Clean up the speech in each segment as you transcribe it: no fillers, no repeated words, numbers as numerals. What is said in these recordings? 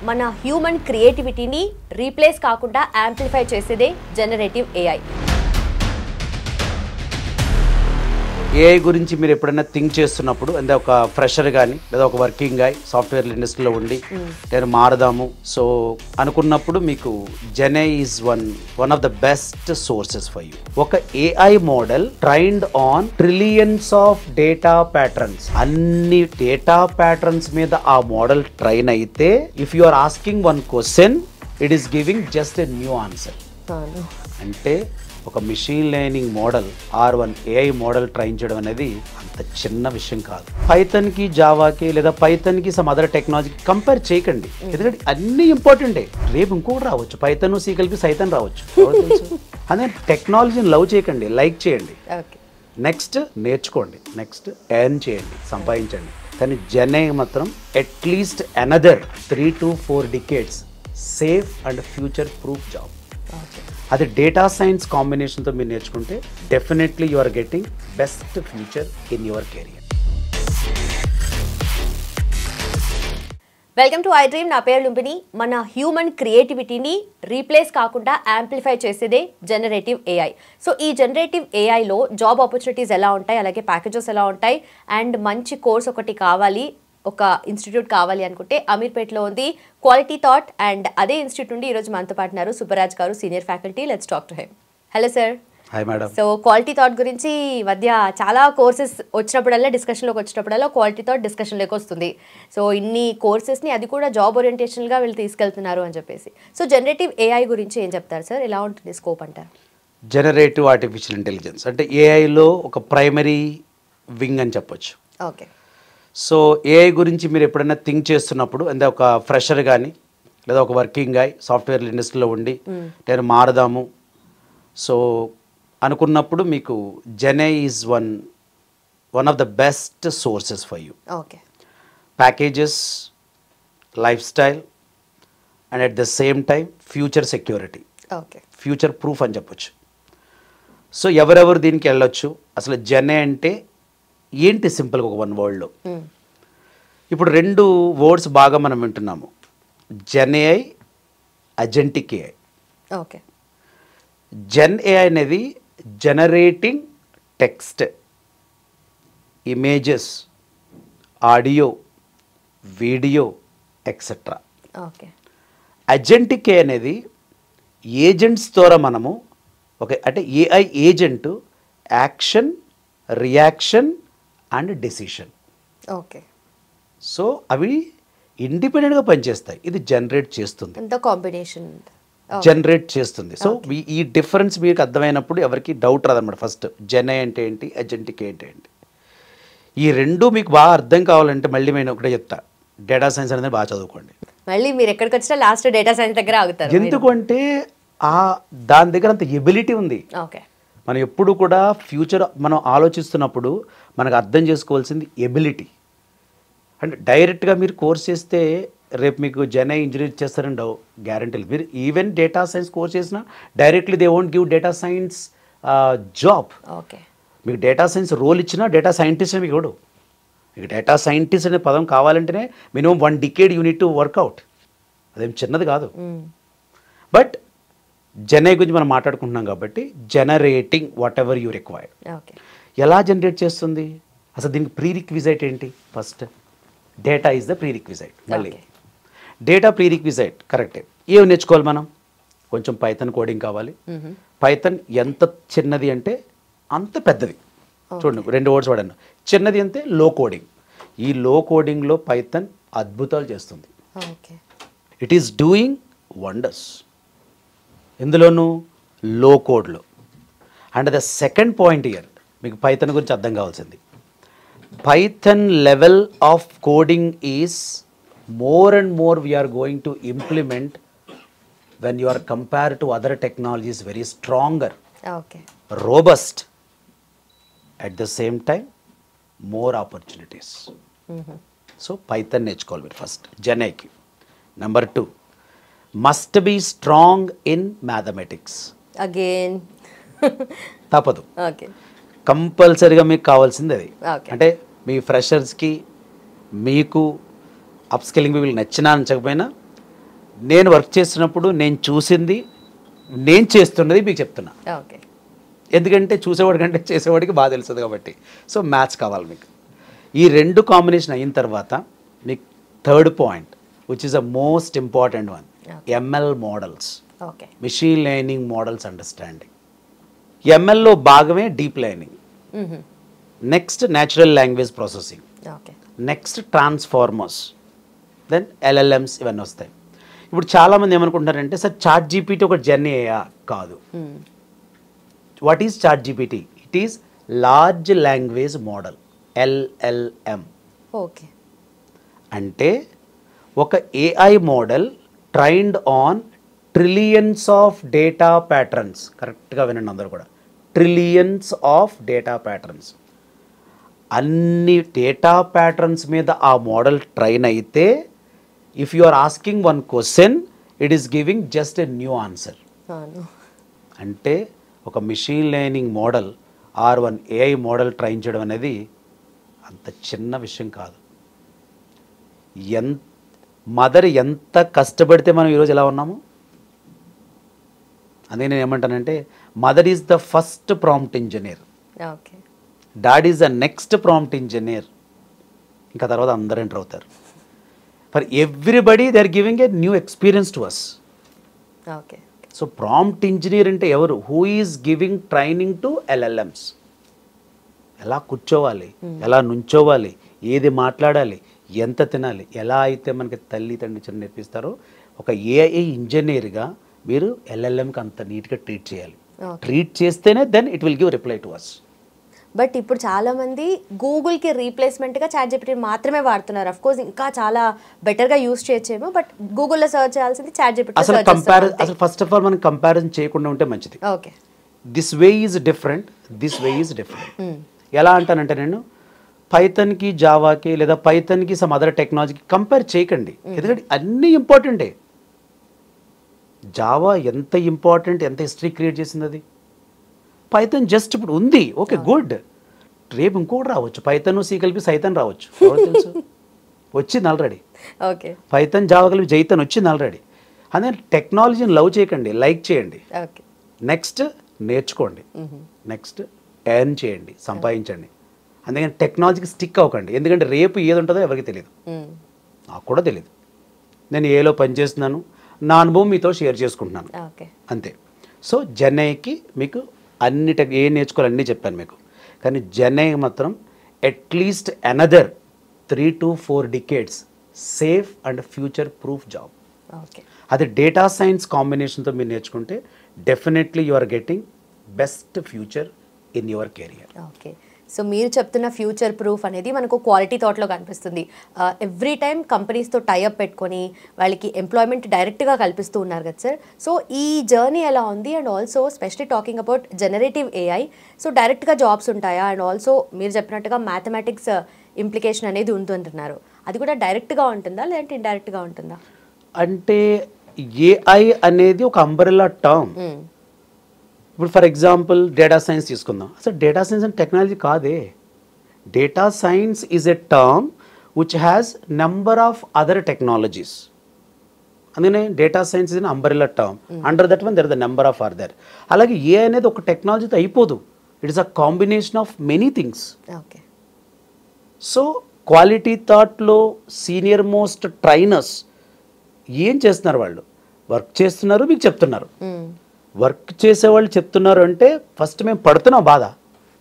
మన హ్యూమన్ క్రియేటివిటీని రీప్లేస్ కాకుండా యాంప్లిఫై చేసేదే జనరేటివ్ ఏఐ. ఏఐ గురించి మీరు ఎప్పుడైనా థింక్ చేస్తున్నప్పుడు అంటే ఒక ఫ్రెషర్ కానీ లేదా ఒక వర్కింగ్ గాయ్ సాఫ్ట్వేర్ ఇండస్ట్రీలో ఉండి నేను మారదాము సో అనుకున్నప్పుడు మీకు GenAI is one of the best sources for you. ఒక AI model trained on trillions of data patterns. అన్ని డేటా ప్యాటర్న్స్ మీద ఆ మోడల్ ట్రైన్ అయితే if you are asking one question it is giving just a new answer. అంటే ఒక machine learning model R1 AI model train చేయడం అనేది అంత చిన్న విషయం కాదు. పైథాన్కి జావాకి లేదా పైథాన్కి సమ్ అదర్ టెక్నాలజీకి కంపేర్ చేయకండి, ఎందుకంటే అన్ని ఇంపార్టెంటే. రేపు ఇంకోటి రావచ్చు, పైథాన్ సి కలిపి సైతాన్ రావచ్చు. అదే టెక్నాలజీని లవ్ చేయకండి, లైక్ చేయండి, నెక్స్ట్ నేర్చుకోండి, నెక్స్ట్ ఎర్న్ చేయండి, సంపాదించండి. కానీ జెనై మాత్రం at least another 3 to 4 decades safe and future proof job. అది డేటా సైన్స్ కాంబినేషన్తో మీరు నేర్చుకుంటే definitely you are getting best future in your career. Welcome to I Dream. నా పేరు లుంబిని. మన హ్యూమన్ క్రియేటివిటీని రీప్లేస్ కాకుండా యాంప్లిఫై చేసేదే జనరేటివ్ ఏఐ. సో ఈ జనరేటివ్ ఏఐలో జాబ్ ఆపర్చునిటీస్ ఎలా ఉంటాయి, అలాగే ప్యాకేజెస్ ఎలా ఉంటాయి, అండ్ మంచి కోర్స్ ఒకటి కావాలి, ఒక ఇన్స్టిట్యూట్ కావాలి అనుకుంటే అమీర్పేట్లో ఉంది క్వాలిటీ థాట్. అండ్ అదే ఇన్స్టిట్యూట్ నుండి ఈరోజు మనతో పాటున్నారు సుబ్బరాజ్ గారు, senior faculty. Let's talk to him. Hello sir. Hi madam. So quality thought గురించి మధ్య చాలా కోర్సెస్ వచ్చినప్పుడల్లా, డిస్కషన్లోకి వచ్చినప్పుడల్లా క్వాలిటీ థాట్ డిస్కషన్లోకి వస్తుంది. సో ఇన్ని కోర్సెస్ని అది కూడా జాబ్ ఓరియంటేషన్గా వీళ్ళు తీసుకెళ్తున్నారు అని చెప్పేసి. సో జనరేటివ్ ఏఐ గురించి ఏం చెప్తారు సార్, ఎలా ఉంటుంది స్కోప్ అంటారు? జనరేటివ్ ఆర్టిఫిషియల్ ఇంటెలిజెన్స్ అంటే ఏఐలో ఒక ప్రైమరీ వింగ్ అని చెప్పొచ్చు. ఓకే. సో ఏఐ గురించి మీరు ఎప్పుడైనా థింక్ చేస్తున్నప్పుడు అంటే ఒక ఫ్రెషర్ కానీ లేదా ఒక వర్కింగ్ గాయ్ సాఫ్ట్వేర్ ఇండస్ట్రీలో ఉండి నేను మారదాము సో అనుకున్నప్పుడు మీకు GenAI is one of the best sources for you. Okay. Packages, life style and at the same time future security, okay, future proof అని చెప్పొచ్చు. సో ఎవరెవరు దీనికి వెళ్ళొచ్చు. అసలు జెనై అంటే ఏంటి సింపుల్గా ఒక 1 wordలో. ఇప్పుడు 2 words బాగా మనం వింటున్నాము, GenAI, agentic AI. Okay. GenAI అనేది generating text, images, audio, video etcetera. Okay. Agentic AI అనేది ఏజెంట్స్ ద్వారా మనము అంటే AI agent action, reaction and decision. Okay. So అవి ఇండిపెండెంట్గా పనిచేస్తాయి. ఇది జనరేట్ చేస్తుంది, కాంబినేషన్ జనరేట్ చేస్తుంది. సో ఈ డిఫరెన్స్ మీకు అర్థమైనప్పుడు ఎవరికి డౌట్ రాదన్నమాట. ఫస్ట్ జెనై అంటే ఏంటి, అజెంటిక్ ఏంటి ఏంటి, ఈ 2 మీకు బాగా అర్థం కావాలంటే మళ్ళీ నేను ఒకటే చెప్తా, డేటా సైన్స్ అనేది బాగా చదువుకోండి. మళ్ళీ మీరు ఎక్కడికి వచ్చినా లాస్ట్ డేటా సైన్స్ దగ్గర ఆగుతారు. ఎందుకంటే దాని దగ్గర అంత ఎబిలిటీ ఉంది. ఓకే. మనం ఎప్పుడు కూడా ఫ్యూచర్ మనం ఆలోచిస్తున్నప్పుడు మనకు అర్థం చేసుకోవాల్సింది ఎబిలిటీ. అంటే డైరెక్ట్గా మీరు కోర్స్ చేస్తే రేపు మీకు జెనై ఇంజనీర్ చేస్తారని గ్యారంటీ. మీరు ఈవెన్ డేటా సైన్స్ కోర్స్ చేసినా directly they won't give data science job. Okay. మీకు డేటా సైన్స్ రోల్ ఇచ్చినా డేటా సైంటిస్ట్ మీకు ఇవ్వడు. మీకు డేటా సైంటిస్ట్ అనే పదం కావాలంటేనే minimum 1 decade you need to work out. అదేం చిన్నది కాదు. బట్ జెనై గురించి మనం మాట్లాడుకుంటున్నాం కాబట్టి generating whatever you required. Okay. ఎలా జనరేట్ చేస్తుంది, అసలు దీనికి ప్రీ రిక్విజైట్ ఏంటి? First data is the pre requisite. మళ్ళీ డేటా ప్రీ రిక్విజైట్ కరెక్టే. ఏమి నేర్చుకోవాలి మనం? కొంచెం పైథాన్ కోడింగ్ కావాలి. పైథాన్ ఎంత చిన్నది అంటే అంత పెద్దది. చూడండి 2 words వాడాను. చిన్నది అంటే లో కోడింగ్. ఈ లో కోడింగ్లో పైథాన్ అద్భుతాలు చేస్తుంది. It is doing wonders. ఇందులోనూ లో కోడ్లో. And the second point year మీకు పైథాన్ గురించి అర్థం కావాల్సింది, Python level of coding is more and more we're going to implement when you are compare to other technologies very stronger, robust, at the same time more opportunities. So Python నేర్చుకోవాలి మీరు first జెనైకి. Number 2 must be strong in mathematics. Again తప్పదు. Okay. కంపల్సరీగా మీకు కావాల్సింది అది. అంటే మీ ఫ్రెషర్స్కి మీకు అప్ స్కిల్లింగ్ వీళ్ళు నచ్చినా నచ్చకపోయినా నేను వర్క్ చేస్తున్నప్పుడు నేను చూసింది, నేను చేస్తున్నది మీకు చెప్తున్నా. ఓకే. ఎందుకంటే చూసేవాడి కంటే చేసేవాడికి బాగా తెలుస్తుంది కాబట్టి. సో మ్యాథ్స్ కావాలి మీకు. ఈ రెండు కాంబినేషన్ అయిన తర్వాత మీకు third point which is a most important one, ML models, machine learning models understanding. ఎంఎల్లో భాగమే deep learning, next natural language processing, next transformers, then LLMs, ఇవన్నీ వస్తాయి. ఇప్పుడు చాలామంది ఏమనుకుంటున్నారంటే సార్ చాట్ జీపీటీ ఒక జర్నీ కాదు. What is ChatGPT? It is large language model, LLM. Okay. అంటే ఒక AI model trained on trillions of data patterns. కరెక్ట్గా వినండి అందరూ కూడా, ట్రిలియన్స్ ఆఫ్ డేటా ప్యాటర్న్స్. అన్ని డేటా ప్యాటర్న్స్ మీద ఆ మోడల్ ట్రైన్ అయితే if you are asking one question it is giving just a new answer. అంటే ఒక machine learning model or one AI model train చేయడం అనేది అంత చిన్న విషయం కాదు. మదర్ ఎంత కష్టపడితే మనం ఈరోజు ఎలా ఉన్నాము. అదే నేను ఏమంటానంటే mother is the first prompt engineer, dad is the next prompt engineer, ఇంకా తర్వాత అందరూ ఎంటర్ అవుతారు. For everybody they are giving a new experience to us. So prompt engineer అంటే ఎవరు? Who is giving training to LLMs. ఎలా కూర్చోవాలి, ఎలా నుంచోవాలి, ఏది మాట్లాడాలి, ఎంత తినాలి, ఎలా అయితే మనకి తల్లి తండ్రి నేర్పిస్తారో ఒక ఏఐ ఇంజనీర్గా మీరు ఎల్ఎల్ఎంకి అంత నీట్గా ట్రీట్ చేయాలి. ట్రీట్ చేస్తేనే then it will give reply to us. But ఇప్పుడు చాలా మంది గూగుల్కి రీప్లేస్మెంట్గా చాట్ జీపీటీ మాత్రమే వాడుతున్నారు. అఫ్ కోర్స్ ఇంకా చాలా బెటర్గా యూస్ చేయొచ్చేమో, బట్ గూగుల్లో సర్చ్ చేయాల్సింది చాట్ జీపీటీ. అసలు ఫస్ట్ ఆఫ్ ఆల్ మనం కంపారిజన్ చేయకుండా ఉంటే మంచిది. Okay. This way is different, this way is different. ఎలా అంటానంటే నేను పైథన్కి జావాకి లేదా పైథన్కి సమ్ అదర్ టెక్నాలజీకి కంపేర్ చేయకండి. ఎందుకంటే అన్నీ ఇంపార్టెంటే. జావా ఎంత ఇంపార్టెంట్, ఎంత హిస్టరీ క్రియేట్ చేసింది అది. పైథన్ జస్ట్ ఇప్పుడు ఉంది, ఓకే గుడ్. రేపు ఇంకోటి రావచ్చు, పైథన్ సి కలిపి సైతన్ రావచ్చు, తెలుసు వచ్చింది ఆల్రెడీ. ఓకే. పైథన్ జావా కలిపి జైతన్ వచ్చింది ఆల్రెడీ. అదే టెక్నాలజీని లవ్ చేయకండి, లైక్ చేయండి. నెక్స్ట్ నేర్చుకోండి, నెక్స్ట్ ఎర్న్ చేయండి, సంపాదించండి. అందుకని టెక్నాలజీకి స్టిక్ అవ్వకండి. ఎందుకంటే రేపు ఏది ఉంటుందో ఎవరికి తెలియదు, నాకు కూడా తెలియదు. నేను ఏలో పనిచేస్తున్నాను, నా అనుభవం మీతో షేర్ చేసుకుంటున్నాను అంతే. సో జెన్ఐకి మీకు అన్ని ఏం నేర్చుకోవాలి అన్నీ చెప్పాను మీకు. కానీ జెన్ఐ మాత్రం at least another 3 to 4 decades safe and future proof job. అది డేటా సైన్స్ కాంబినేషన్తో మీరు నేర్చుకుంటే definitely you are getting best future in your career. Okay. So మీరు చెప్తున్న ఫ్యూచర్ ప్రూఫ్ అనేది మనకు క్వాలిటీ థాట్లో కనిపిస్తుంది. ఎవ్రీ టైం కంపెనీస్తో టైఅప్ పెట్టుకొని వాళ్ళకి ఎంప్లాయ్మెంట్ డైరెక్ట్గా కల్పిస్తూ ఉన్నారు కదా సార్. సో ఈ జర్నీ ఎలా ఉంది? And also especially talking about generative AI, so డైరెక్ట్గా జాబ్స్ ఉంటాయా? అండ్ ఆల్సో మీరు చెప్పినట్టుగా మ్యాథమెటిక్స్ ఇంప్లికేషన్ అనేది ఉంటుంటున్నారు, అది కూడా డైరెక్ట్గా ఉంటుందా లేదంటే ఇండైరెక్ట్గా ఉంటుందా? అంటే ఏఐ అనేది ఒక అంబ్రెల్లా టర్మ్. ఇప్పుడు ఫర్ ఎగ్జాంపుల్ డేటా సైన్స్ తీసుకుందాం. అసలు డేటా సైన్స్ అండ్ టెక్నాలజీ కాదే. Data science is a term which has number of other technologies. అందుకనే data science is an umbrella term. Under that one there is the number of other. అలాగే AI అనేది ఒక టెక్నాలజీతో అయిపోదు, it is a combination of many things. So quality థాట్లో senior most trainers ఏం చేస్తున్నారు? వాళ్ళు వర్క్ చేస్తున్నారు, మీకు చెప్తున్నారు. వర్క్ చేసేవాళ్ళు చెప్తున్నారు అంటే ఫస్ట్ మేము పడుతున్నాం బాధ,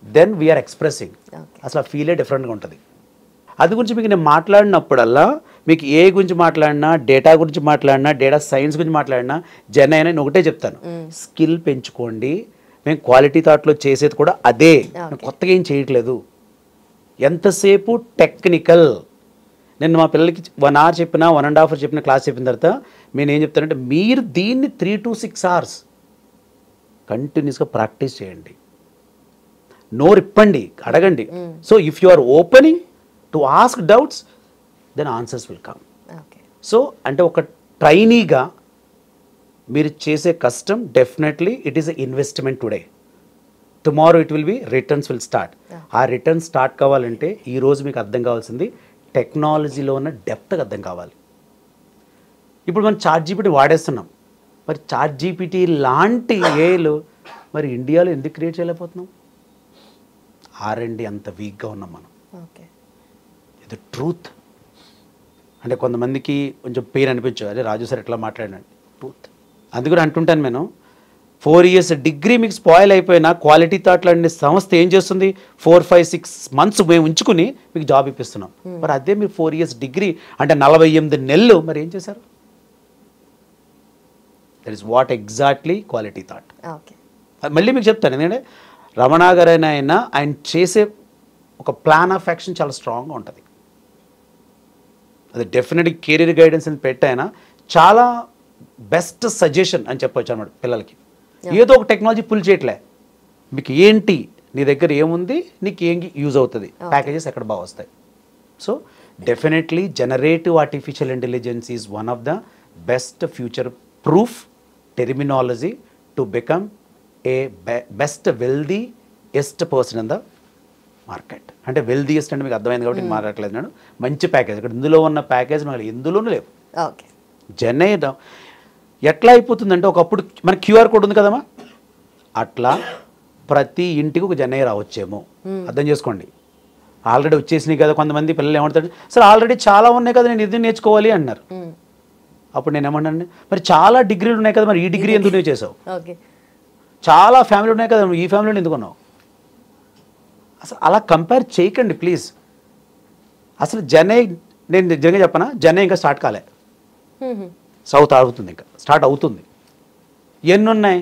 దెన్ వీఆర్ ఎక్స్ప్రెసింగ్. అసలు ఆ ఫీలే డిఫరెంట్గా ఉంటుంది. అది గురించి మీకు నేను మాట్లాడినప్పుడల్లా మీకు ఏ గురించి మాట్లాడినా, డేటా గురించి మాట్లాడినా, డేటా సైన్స్ గురించి మాట్లాడినా, జెన్ఐ నేను ఒకటే చెప్తాను, స్కిల్ పెంచుకోండి. మేము క్వాలిటీ థాట్లో చేసేది కూడా అదే, కొత్తగా ఏం చేయట్లేదు. ఎంతసేపు టెక్నికల్. నేను మా పిల్లలకి 1 hour చెప్పినా 1.5 hours చెప్పిన క్లాస్ చెప్పిన తర్వాత నేను ఏం చెప్తానంటే మీరు దీన్ని 3 to 6 hours కంటిన్యూస్గా ప్రాక్టీస్ చేయండి, నోరు ఇప్పండి, అడగండి. So if you are opening to ask doubts then answers will come. So అంటే ఒక ట్రైనీగా మీరు చేసే కష్టం definitely it is a investment today. Tomorrow it will be returns will start. ఆ రిటర్న్స్ స్టార్ట్ కావాలంటే ఈరోజు మీకు అర్థం కావాల్సింది టెక్నాలజీలో ఉన్న డెప్త్గా అర్థం కావాలి. ఇప్పుడు మనం చాట్ జీపీటీ వాడేస్తున్నాం, మరి చాట్ జీపీటీ లాంటి ఏఐలు మరి ఇండియాలో ఎందుకు క్రియేట్ చేయలేకపోతున్నాం? R&D అంత వీక్గా ఉన్నాం మనం. ఓకే. ఇది ట్రూత్. అంటే కొంతమందికి కొంచెం పెయిన్ అనిపించదు, అదే రాజు సార్ ఎట్లా మాట్లాడినండి, ట్రూత్. అందుకని అంటుంటాను నేను, 4 years డిగ్రీ మీకు స్పాయిల్ అయిపోయినా క్వాలిటీ థాట్ లాంటి సంస్థ ఏం చేస్తుంది, 4, 5, 6 months మేము ఉంచుకుని మీకు జాబ్ ఇప్పిస్తున్నాం. మరి అదే మీరు 4 years డిగ్రీ అంటే 48 నెలలు మరి ఏం చేశారు? That is what exactly quality thought. Okay. మళ్ళీ మీకు చెప్తాను, ఎందుకంటే రమణ గారైనా ఆయన చేసే ఒక ప్లాన్ ఆఫ్ యాక్షన్ చాలా స్ట్రాంగ్గా ఉంటుంది. అది డెఫినెట్గా కెరీర్ గైడెన్స్ అని పెట్టైనా చాలా బెస్ట్ సజెషన్ అని చెప్పొచ్చు అన్నమాట పిల్లలకి. ఏదో ఒక టెక్నాలజీ పుల్ చేయట్లే, మీకు ఏంటి, నీ దగ్గర ఏముంది, నీకు ఏం యూజ్ అవుతుంది, ప్యాకేజెస్ ఎక్కడ బాగా వస్తాయి. So definitely generative artificial intelligence is one of the best future proof terminology to become a best wealthiest person in the market. అంటే వెల్దీయెస్ట్ అంటే మీకు అర్థమైంది కాబట్టి నేను మాట్లాడలేదు. నేను మంచి ప్యాకేజ్, ఇక్కడ ఇందులో ఉన్న ప్యాకేజ్ మనకి ఎందులోనూ లేవు. ఓకే. జెన్ఐ ఎట్లా అయిపోతుందంటే, ఒకప్పుడు మన క్యూఆర్ కోడ్ ఉంది కదమ్మా, అట్లా ప్రతి ఇంటికి ఒక జెన్ఐ రావచ్చేమో, అర్థం చేసుకోండి. ఆల్రెడీ వచ్చేసినాయి కదా, కొంతమంది పిల్లలు ఏమంటారు, సార్ ఆల్రెడీ చాలా ఉన్నాయి కదా, నేను ఇది నేర్చుకోవాలి అన్నారు. అప్పుడు నేను ఏమన్నాను, మరి చాలా డిగ్రీలు ఉన్నాయి కదా, మరి ఈ డిగ్రీ ఎందుకు నువ్వు చేసావు? ఓకే. చాలా ఫ్యామిలీ ఉన్నాయి కదా, ఈ ఫ్యామిలీని ఎందుకు ఉన్నావు? అసలు అలా కంపేర్ చేయకండి ప్లీజ్. అసలు జెన్ఐ, నేను నిజంగా చెప్పనా, జెన్ఐ ఇంకా స్టార్ట్ కాలే, సౌత్ అవుతుంది, ఇంకా స్టార్ట్ అవుతుంది. ఎన్ని ఉన్నాయి?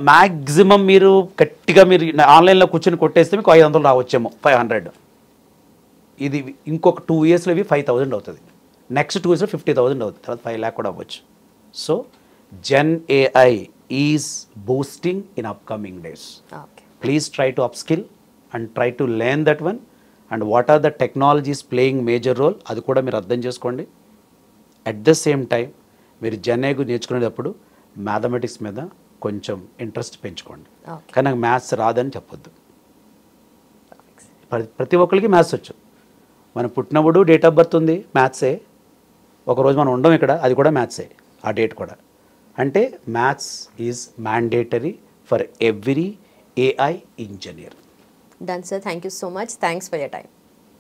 మ్యాక్సిమం మీరు గట్టిగా మీరు ఆన్లైన్లో కూర్చొని కొట్టేస్తే మీకు 500 రావచ్చేమో, 500. ఇది ఇంకొక 2 yearsలో ఇవి 5000 అవుతుంది, నెక్స్ట్ 2 yearsలో 50,000 అవుతుంది, తర్వాత 5 lakh కూడా అవ్వచ్చు. So Gen AI is boosting in upcoming days. Please try to upskill and try to learn that one, and what are the technologies playing major role, అది కూడా మీరు అర్థం చేసుకోండి. అట్ ద సేమ్ టైం మీరు జెన్ఐ నేర్చుకునేటప్పుడు mathematics మీద కొంచెం interest పెంచుకోండి. కానీ నాకు మ్యాథ్స్ రాదని చెప్పొద్దు. ప్రతి ఒక్కరికి మ్యాథ్స్ వచ్చు. మనం పుట్టినప్పుడు డేట్ ఆఫ్ బర్త్ ఉంది, మ్యాథ్సే. ఒకరోజు మనం ఉండం ఇక్కడ, అది కూడా మ్యాథ్సే, ఆ డేట్ కూడా. అంటే maths is mandatory for every AI engineer. Done sir, thank you so much, thanks for your time.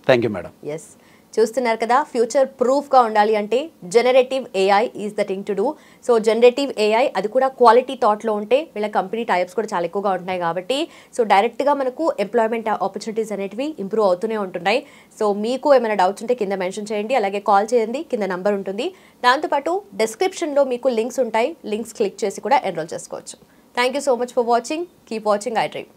Thank you madam. Yes, చూస్తున్నారు కదా, ఫ్యూచర్ ప్రూఫ్గా ఉండాలి అంటే generative AI is the thing to do. So generative AI అది కూడా quality థాట్లో ఉంటే వీళ్ళ company types కూడా చాలా ఎక్కువగా ఉంటున్నాయి కాబట్టి సో డైరెక్ట్గా మనకు ఎంప్లాయ్మెంట్ ఆపర్చునిటీస్ అనేటివి ఇంప్రూవ్ అవుతూనే ఉంటున్నాయి. సో మీకు ఏమైనా డౌట్స్ ఉంటే కింద మెన్షన్ చేయండి, అలాగే కాల్ చేయండి, కింద నంబర్ ఉంటుంది. దాంతోపాటు డిస్క్రిప్షన్లో మీకు లింక్స్ ఉంటాయి, లింక్స్ క్లిక్ చేసి కూడా ఎన్రోల్ చేసుకోవచ్చు. Thank you so much for watching. Keep watching iDream.